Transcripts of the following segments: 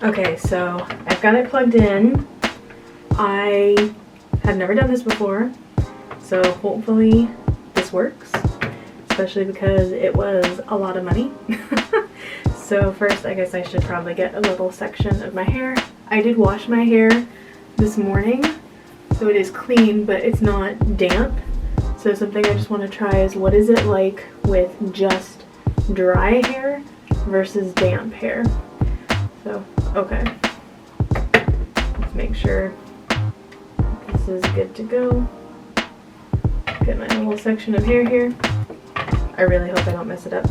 Okay, so I've got it plugged in. I have never done this before, so hopefully this works, especially because it was a lot of money. So first, I guess I should probably get a little section of my hair. I did wash my hair this morning, so it is clean, but it's not damp. So something I just want to try is, what is it like with just dry hair versus damp hair? So, okay. Let's make sure this is good to go. Get my little section of hair here. I really hope I don't mess it up.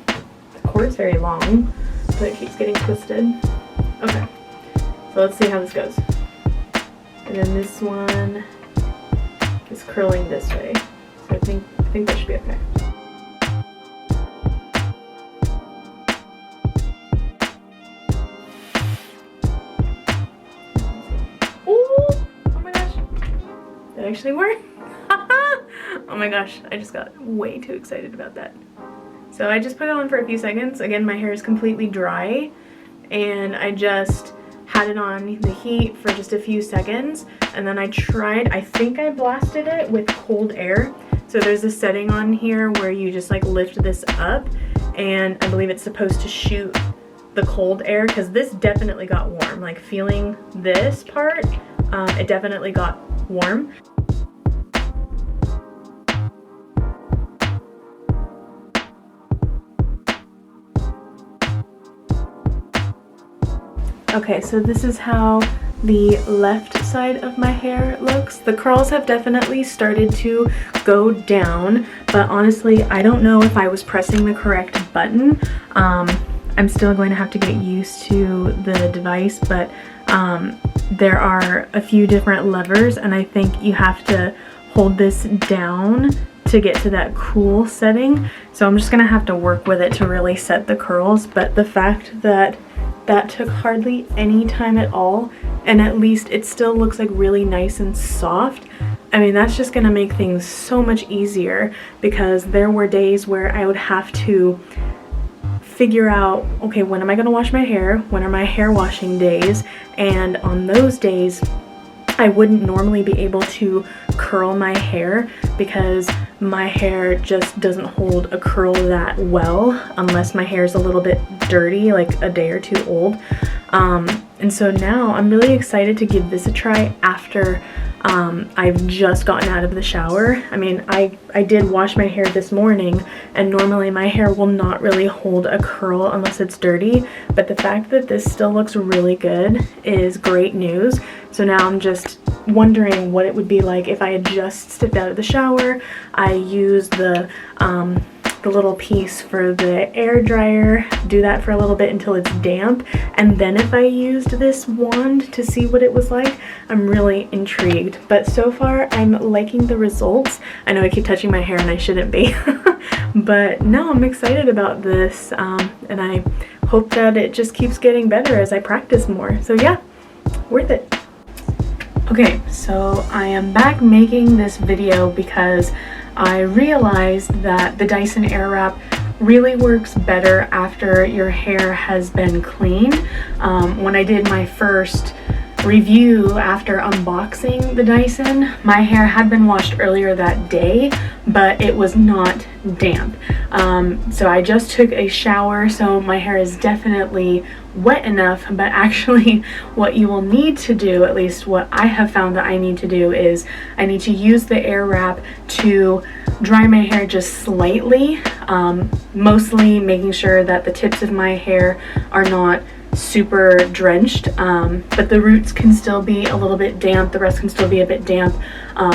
The cord's very long, but it keeps getting twisted. Okay, so let's see how this goes. And then this one is curling this way, so I think that should be okay. Oh my gosh, that actually worked. Oh my gosh, I just got way too excited about that. So I just put it on for a few seconds. Again, my hair is completely dry, and I just had it on the heat for just a few seconds, and then I think I blasted it with cold air. So there's a setting on here where you just like lift this up, and I believe it's supposed to shoot the cold air, because this definitely got warm. Like feeling this part, it definitely got warm. Okay, so this is how the left side of my hair looks. The curls have definitely started to go down, but honestly, I don't know if I was pressing the correct button. I'm still going to have to get used to the device, but there are a few different levers, and I think you have to hold this down to get to that cool setting. So I'm just gonna have to work with it to really set the curls, but the fact that that took hardly any time at all, and at least it still looks like really nice and soft. I mean, that's just gonna make things so much easier, because there were days where I would have to figure out, okay, when am I gonna wash my hair? When are my hair washing days? And on those days, I wouldn't normally be able to curl my hair, because my hair just doesn't hold a curl that well unless my hair is a little bit dirty, like a day or two old. And so now I'm really excited to give this a try after I've just gotten out of the shower. I mean, I did wash my hair this morning, and normally my hair will not really hold a curl unless it's dirty, but the fact that this still looks really good is great news. So now I'm just wondering what it would be like if I had just stepped out of the shower. I used the little piece for the air dryer, do that for a little bit until it's damp, and then if I used this wand to see what it was like. I'm really intrigued, but so far I'm liking the results. I know I keep touching my hair and I shouldn't be, but no, I'm excited about this, and I hope that it just keeps getting better as I practice more. So yeah, worth it. Okay, so I am back making this video because I realized that the Dyson Airwrap really works better after your hair has been clean. When I did my first review after unboxing the Dyson, my hair had been washed earlier that day, but it was not damp. So I just took a shower, so my hair is definitely wet enough, but actually what you will need to do, at least what I have found that I need to do, is I need to use the Airwrap to dry my hair just slightly, mostly making sure that the tips of my hair are not super drenched, but the roots can still be a little bit damp, the rest can still be a bit damp,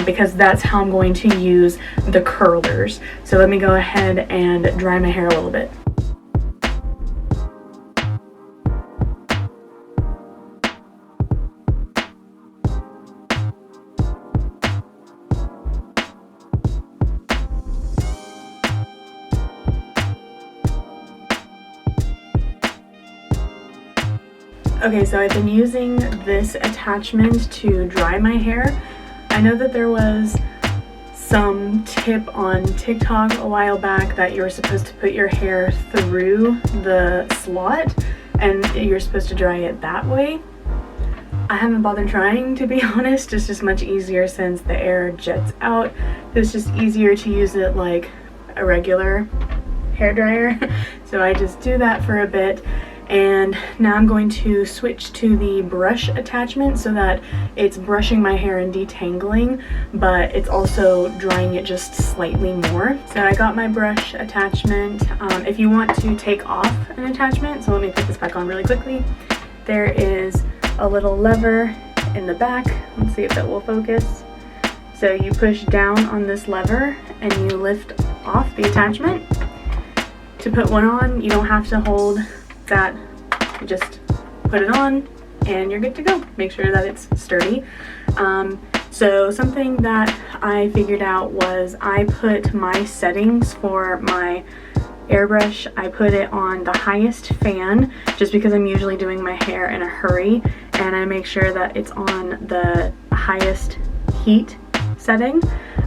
because that's how I'm going to use the curlers. So let me go ahead and dry my hair a little bit. Okay, so I've been using this attachment to dry my hair. I know that there was some tip on TikTok a while back that you were supposed to put your hair through the slot. and you're supposed to dry it that way. I haven't bothered trying, to be honest. It's just much easier since the air jets out. It's just easier to use it like a regular hair dryer. So I just do that for a bit. And now I'm going to switch to the brush attachment so that it's brushing my hair and detangling, but it's also drying it just slightly more. So I got my brush attachment. If you want to take off an attachment, so let me put this back on really quickly. There is a little lever in the back. Let's see if it will focus. So you push down on this lever and you lift off the attachment. To put one on, you don't have to hold that, you just put it on and you're good to go. Make sure that it's sturdy. So something that I figured out was I put my settings for my airbrush, I put it on the highest fan just because I'm usually doing my hair in a hurry, and I make sure that it's on the highest heat setting.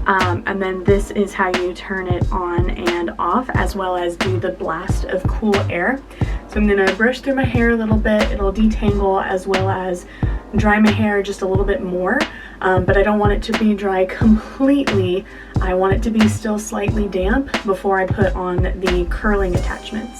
And then this is how you turn it on and off, as well as do the blast of cool air. So I'm gonna brush through my hair a little bit. It'll detangle as well as dry my hair just a little bit more, but I don't want it to be dry completely. I want it to be still slightly damp before I put on the curling attachments.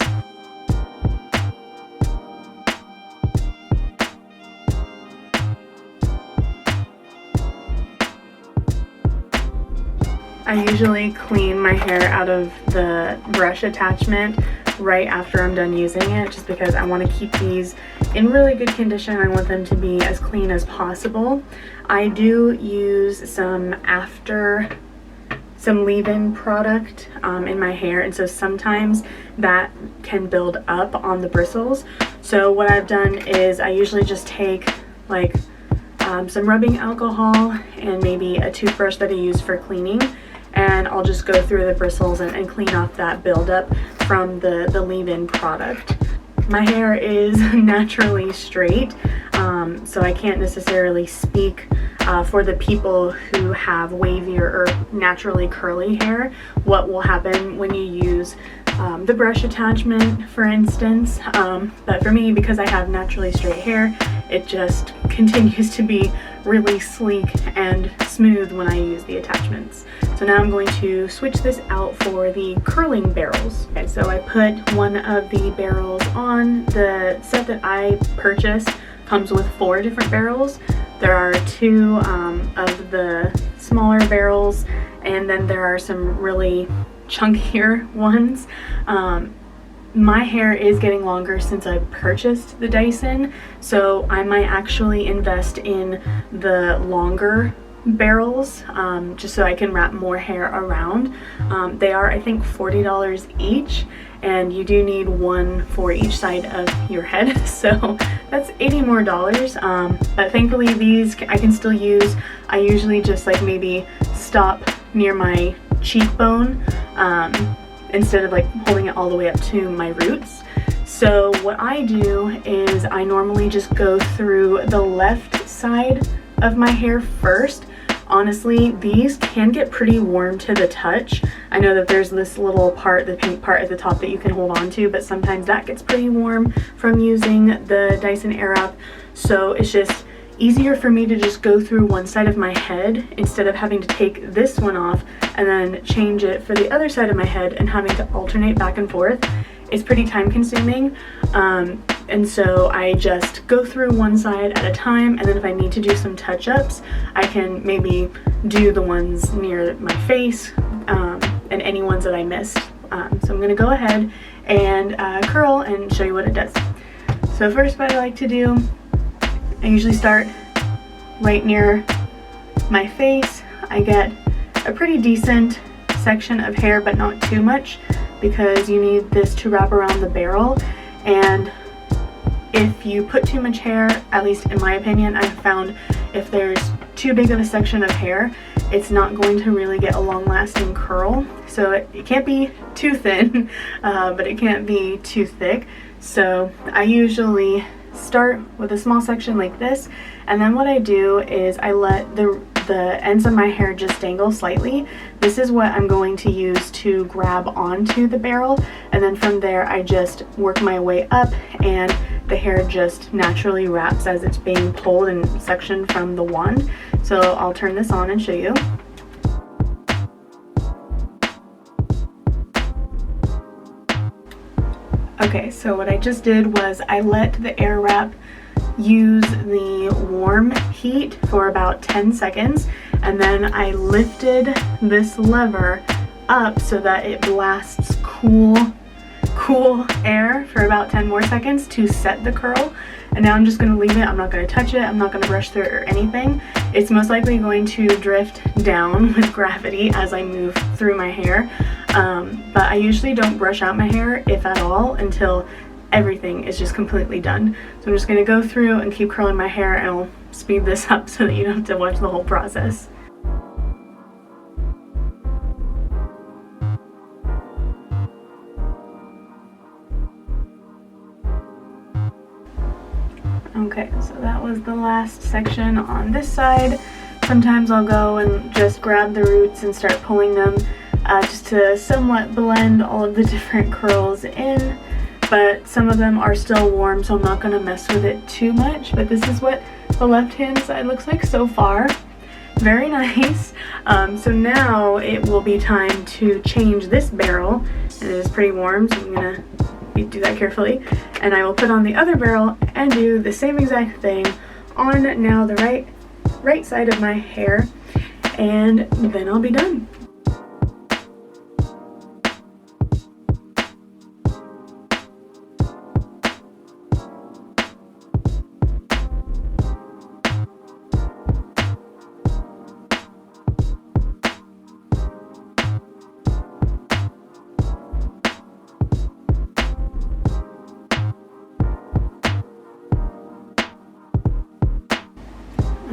I usually clean my hair out of the brush attachment right after I'm done using it, just because I want to keep these in really good condition. I want them to be as clean as possible. I do use some leave-in product in my hair, and so sometimes that can build up on the bristles. So what I've done is I usually just take like some rubbing alcohol and maybe a toothbrush that I use for cleaning, and I'll just go through the bristles and clean off that buildup from the leave-in product. My hair is naturally straight, so I can't necessarily speak for the people who have wavier or naturally curly hair, what will happen when you use the brush attachment, for instance. But for me, because I have naturally straight hair, it just continues to be really sleek and smooth when I use the attachments. So now I'm going to switch this out for the curling barrels. Okay, so I put one of the barrels on. The set that I purchased comes with 4 different barrels. There are 2 of the smaller barrels, and then there are some really chunkier ones. My hair is getting longer since I purchased the Dyson, so I might actually invest in the longer barrels just so I can wrap more hair around. They are, I think, $40 each, and you do need one for each side of your head, so that's $80 more. But thankfully these I can still use. I usually just like maybe stop near my cheekbone instead of like holding it all the way up to my roots. So what I do is I normally just go through the left side of my hair first. Honestly, these can get pretty warm to the touch. I know that there's this little part, the pink part at the top, that you can hold on to, but sometimes that gets pretty warm from using the Dyson Airwrap. So it's just easier for me to just go through one side of my head instead of having to take this one off and then change it for the other side of my head and having to alternate back and forth. It's pretty time consuming, and so I just go through one side at a time, and then if I need to do some touch-ups, I can maybe do the ones near my face and any ones that I missed. So I'm gonna go ahead and curl and show you what it does. So first, what I like to do, I usually start right near my face. I get a pretty decent section of hair, but not too much, because you need this to wrap around the barrel. And if you put too much hair, at least in my opinion, I've found if there's too big of a section of hair, it's not going to really get a long-lasting curl. So it can't be too thin, but it can't be too thick. So I usually start with a small section like this, and then what I do is I let the ends of my hair just dangle slightly. This is what I'm going to use to grab onto the barrel, and then from there I just work my way up and the hair just naturally wraps as it's being pulled and suctioned from the wand. So I'll turn this on and show you. Okay, so what I just did was I let the Airwrap use the warm heat for about 10 seconds, and then I lifted this lever up so that it blasts cool air for about 10 more seconds to set the curl. And now I'm just going to leave it. I'm not going to touch it. I'm not going to brush through it or anything. It's most likely going to drift down with gravity as I move through my hair. But I usually don't brush out my hair, if at all, until everything is just completely done. So I'm just going to go through and keep curling my hair, and I'll speed this up so that you don't have to watch the whole process. Okay, so that was the last section on this side. Sometimes I'll go and just grab the roots and start pulling them just to somewhat blend all of the different curls in. But some of them are still warm, so I'm not going to mess with it too much. But this is what the left-hand side looks like so far. Very nice. So now it will be time to change this barrel, and it is pretty warm, so I'm going to do that carefully. And I will put on the other barrel and do the same exact thing on now the right side of my hair, and then I'll be done.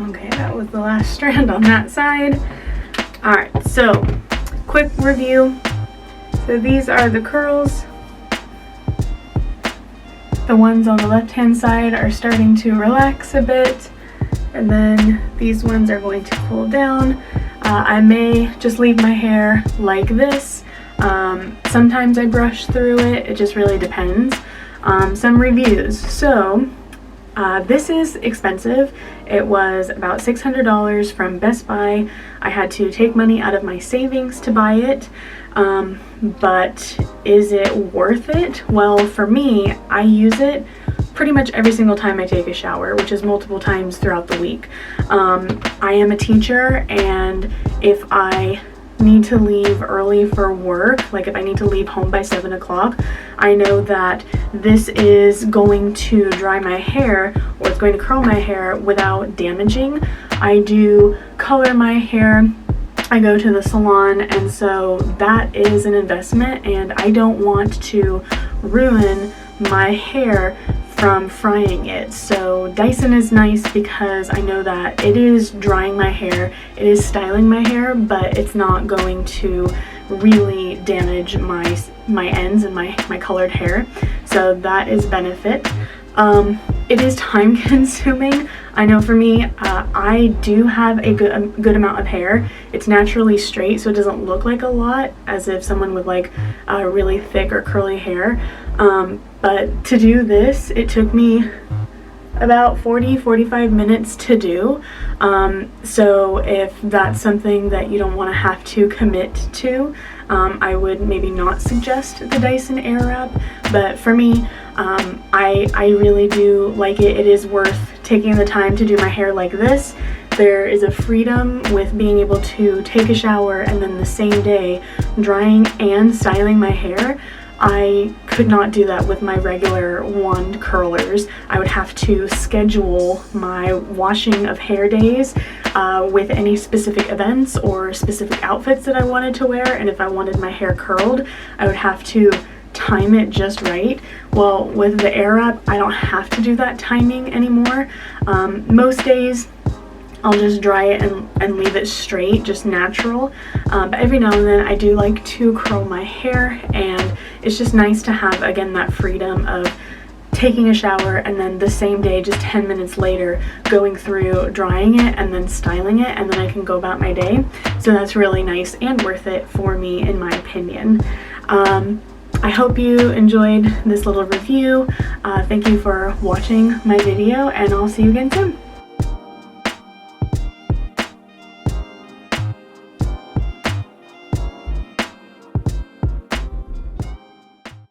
Okay, that was the last strand on that side. Alright, so quick review. So these are the curls. The ones on the left-hand side are starting to relax a bit, and then these ones are going to cool down. I may just leave my hair like this. Sometimes I brush through it. It just really depends. Some reviews. So this is expensive. It was about $600 from Best Buy. I had to take money out of my savings to buy it. But is it worth it? Well, for me, I use it pretty much every single time I take a shower, which is multiple times throughout the week. I am a teacher, and if I need to leave early for work, like if I need to leave home by 7 o'clock, I know that this is going to dry my hair, or it's going to curl my hair without damaging. I do color my hair, I go to the salon, and so that is an investment, and I don't want to ruin my hair from frying it. So Dyson is nice because I know that it is drying my hair, it is styling my hair, but it's not going to really damage my ends and my colored hair. So that is benefit. It is time consuming. I know for me, I do have a good amount of hair. It's naturally straight, so it doesn't look like a lot, as if someone with like really thick or curly hair. But to do this, it took me about 40-45 minutes to do. So if that's something that you don't want to have to commit to, I would maybe not suggest the Dyson Airwrap. But for me, I really do like it. It is worth taking the time to do my hair like this. There is a freedom with being able to take a shower and then the same day drying and styling my hair. I could not do that with my regular wand curlers. I would have to schedule my washing of hair days with any specific events or specific outfits that I wanted to wear, and if I wanted my hair curled, I would have to time it just right. Well, with the Airwrap, I don't have to do that timing anymore. Most days I'll just dry it and leave it straight, just natural. But every now and then I do like to curl my hair, and it's just nice to have, again, that freedom of taking a shower and then the same day, just 10 minutes later, going through drying it and then styling it, and then I can go about my day. So that's really nice and worth it for me, in my opinion. I hope you enjoyed this little review. Thank you for watching my video, and I'll see you again soon.